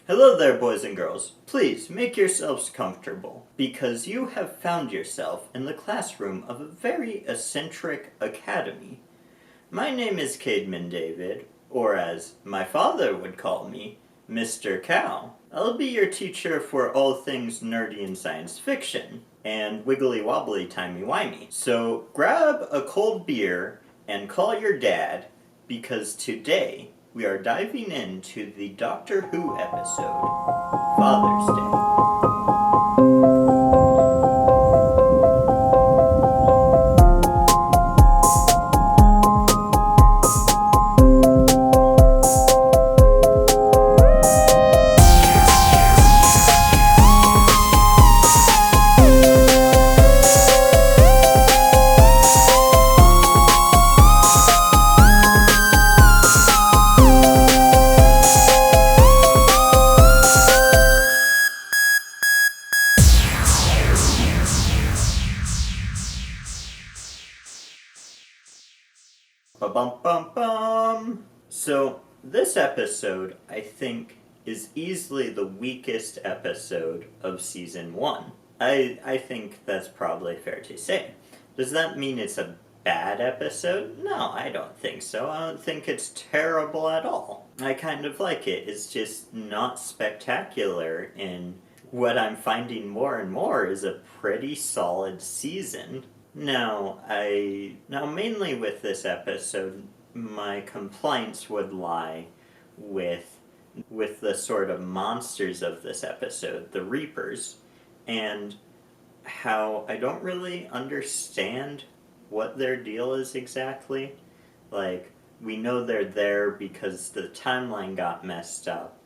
Hello there, boys and girls. Please make yourselves comfortable, because you have found yourself in the classroom of a very eccentric academy. My name is Cademan David, or as my father would call me, Mr. Cow. I'll be your teacher for all things nerdy and science fiction, and wiggly wobbly timey-wimey. So grab a cold beer and call your dad, because today we are diving into the Doctor Who episode, Father's Day. Ba-bum-bum-bum! So, this episode, I think, is easily the weakest episode of Season 1. I think that's probably fair to say. Does that mean it's a bad episode? No, I don't think so. I don't think it's terrible at all. I kind of like it. It's just not spectacular, and what I'm finding more and more is a pretty solid season. Now mainly with this episode, my complaints would lie with the sort of monsters of this episode, the Reapers, and how I don't really understand what their deal is exactly. Like, we know they're there because the timeline got messed up,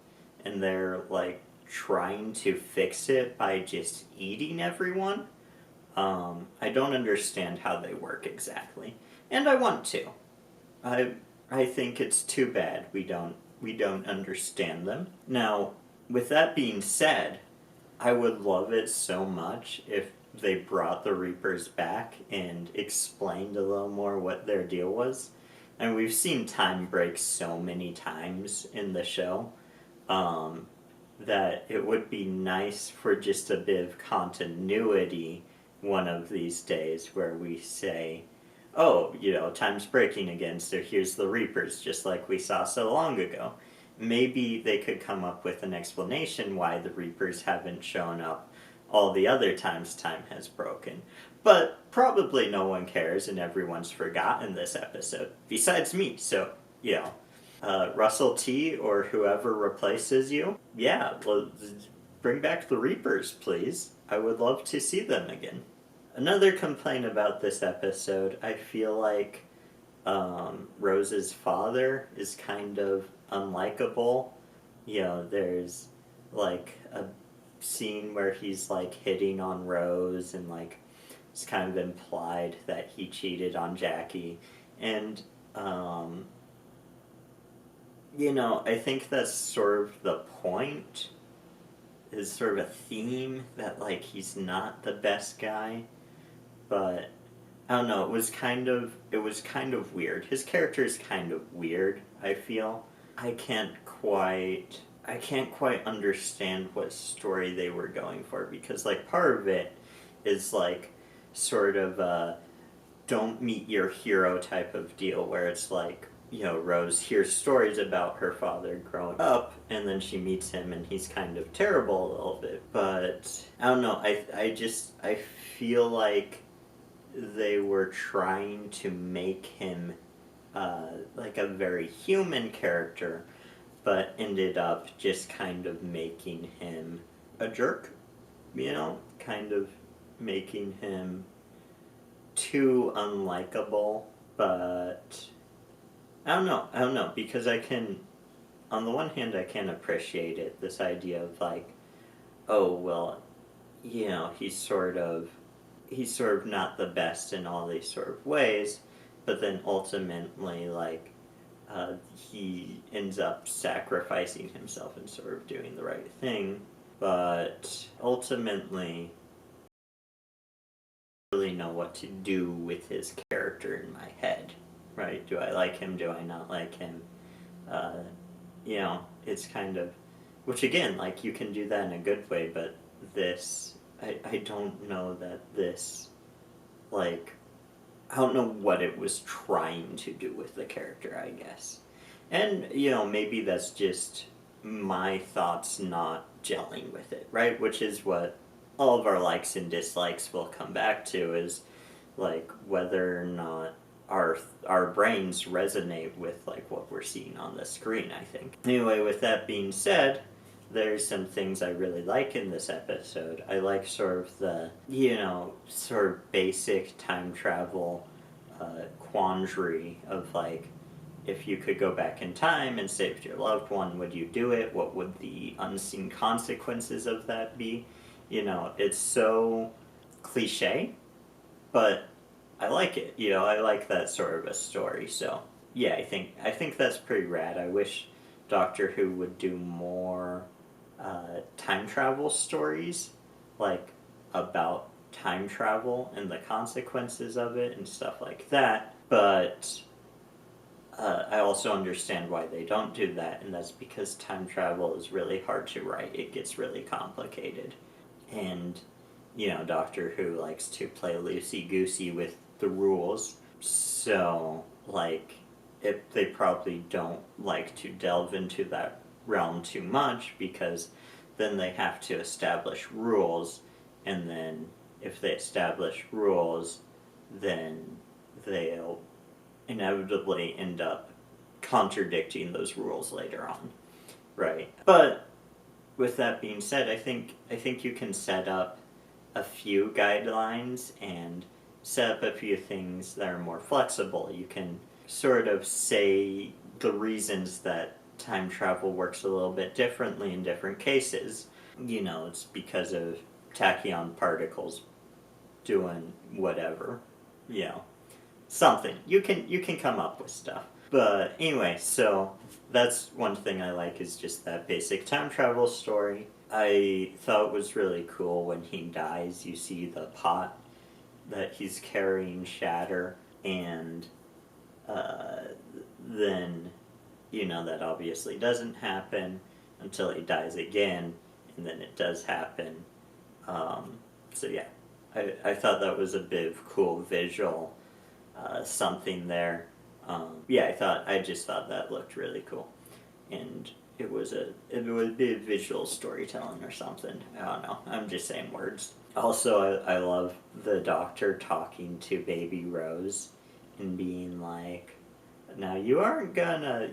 and they're, like, trying to fix it by just eating everyone. I don't understand how they work exactly, and I want to. I think it's too bad we don't understand them. Now, with that being said, I would love it so much if they brought the Reapers back and explained a little more what their deal was. And we've seen time breaks so many times in the show, that it would be nice for just a bit of continuity one of these days where we say, oh, time's breaking again, so here's the Reapers, just like we saw so long ago. Maybe they could come up with an explanation why the Reapers haven't shown up all the other times time has broken. But probably no one cares and everyone's forgotten this episode, besides me, so, Russell T. or whoever replaces you, well, bring back the Reapers, please. I would love to see them again. Another complaint about this episode, I feel like Rose's father is kind of unlikable. There's like a scene where he's like hitting on Rose, and like it's kind of implied that he cheated on Jackie. And I think that's sort of the point, is sort of a theme that like he's not the best guy. But I don't know, it was kind of weird. His character is kind of weird, I feel. I can't quite understand what story they were going for, because like part of it is like sort of a don't meet your hero type of deal, where it's like, Rose hears stories about her father growing up, and then she meets him, and he's kind of terrible a little bit. But I don't know, I feel like they were trying to make him like a very human character, but ended up just kind of making him a jerk, kind of making him too unlikable. But I don't know, because on the one hand, I can appreciate it, this idea of like, oh, well, he's sort of not the best in all these sort of ways, but then ultimately, like, he ends up sacrificing himself and sort of doing the right thing. But ultimately, I don't really know what to do with his character in my head, right? Do I like him? Do I not like him? It's kind of which again, like, you can do that in a good way, but this, I don't know that this, like, I don't know what it was trying to do with the character, I guess. And, maybe that's just my thoughts not gelling with it, right? Which is what all of our likes and dislikes will come back to, is like whether or not our brains resonate with like what we're seeing on the screen, I think. Anyway, with that being said, there's some things I really like in this episode. I like sort of the, sort of basic time travel quandary of like, if you could go back in time and save your loved one, would you do it? What would the unseen consequences of that be? It's so cliche, but I like it. I like that sort of a story. So yeah, I think that's pretty rad. I wish Doctor Who would do more time travel stories, like about time travel and the consequences of it and stuff like that. But I also understand why they don't do that, and that's because time travel is really hard to write. It gets really complicated. And, Doctor Who likes to play loosey-goosey with the rules, so, like, they probably don't like to delve into that realm too much, because then they have to establish rules, and then if they establish rules, then they'll inevitably end up contradicting those rules later on, right? But with that being said, I think you can set up a few guidelines and set up a few things that are more flexible. You can sort of say the reasons that time travel works a little bit differently in different cases. It's because of tachyon particles doing whatever. Something. You can come up with stuff. But anyway, so that's one thing I like, is just that basic time travel story. I thought it was really cool when he dies, you see the pot that he's carrying shatter, and then, that obviously doesn't happen until he dies again, and then it does happen. So yeah, I thought that was a bit of cool visual something there. I just thought that looked really cool, and it would be visual storytelling or something. I don't know. I'm just saying words. Also, I love the Doctor talking to Baby Rose and being like, "Now you aren't gonna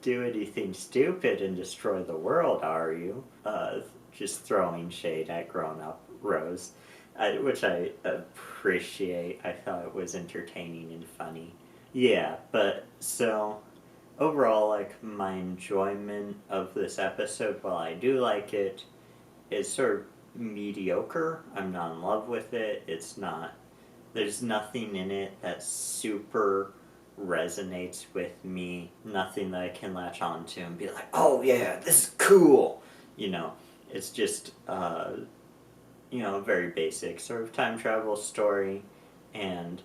do anything stupid and destroy the world, are you?" Just throwing shade at grown-up Rose. Which I appreciate. I thought it was entertaining and funny. Yeah, but so overall, like, my enjoyment of this episode, while I do like it, is sort of mediocre. I'm not in love with it. There's nothing in it that super resonates with me. Nothing that I can latch onto and be like, oh yeah, this is cool. It's just very basic sort of time travel story, and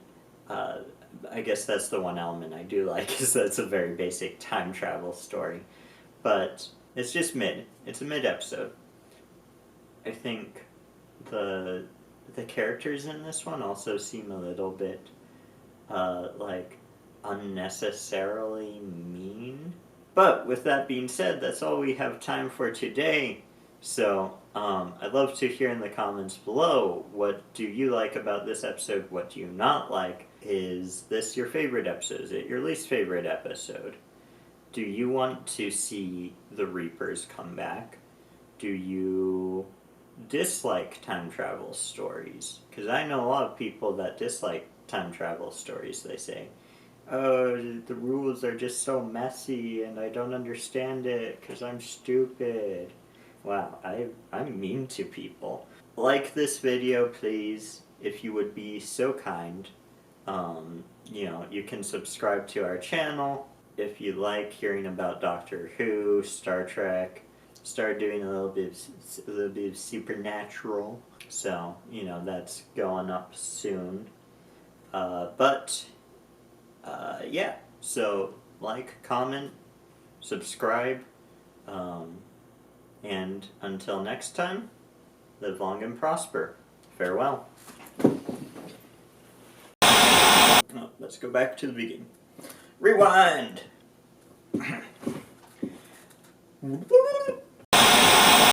I guess that's the one element I do like, is that it's a very basic time travel story, but it's just mid. It's a mid episode. I think the characters in this one also seem a little bit like unnecessarily mean. But with that being said, that's all we have time for today. So, I'd love to hear in the comments below, what do you like about this episode? What do you not like? Is this your favorite episode? Is it your least favorite episode? Do you want to see the Reapers come back? Do you dislike time travel stories? Because I know a lot of people that dislike time travel stories. They say, oh, the rules are just so messy and I don't understand it because I'm stupid. Wow, I'm mean to people. Like this video, please, if you would be so kind. You can subscribe to our channel if you like hearing about Doctor Who, Star Trek. Start doing a little bit of Supernatural. So, that's going up soon. Yeah. So, like, comment, subscribe. And until next time, live long and prosper. Farewell. Oh, let's go back to the beginning. Rewind!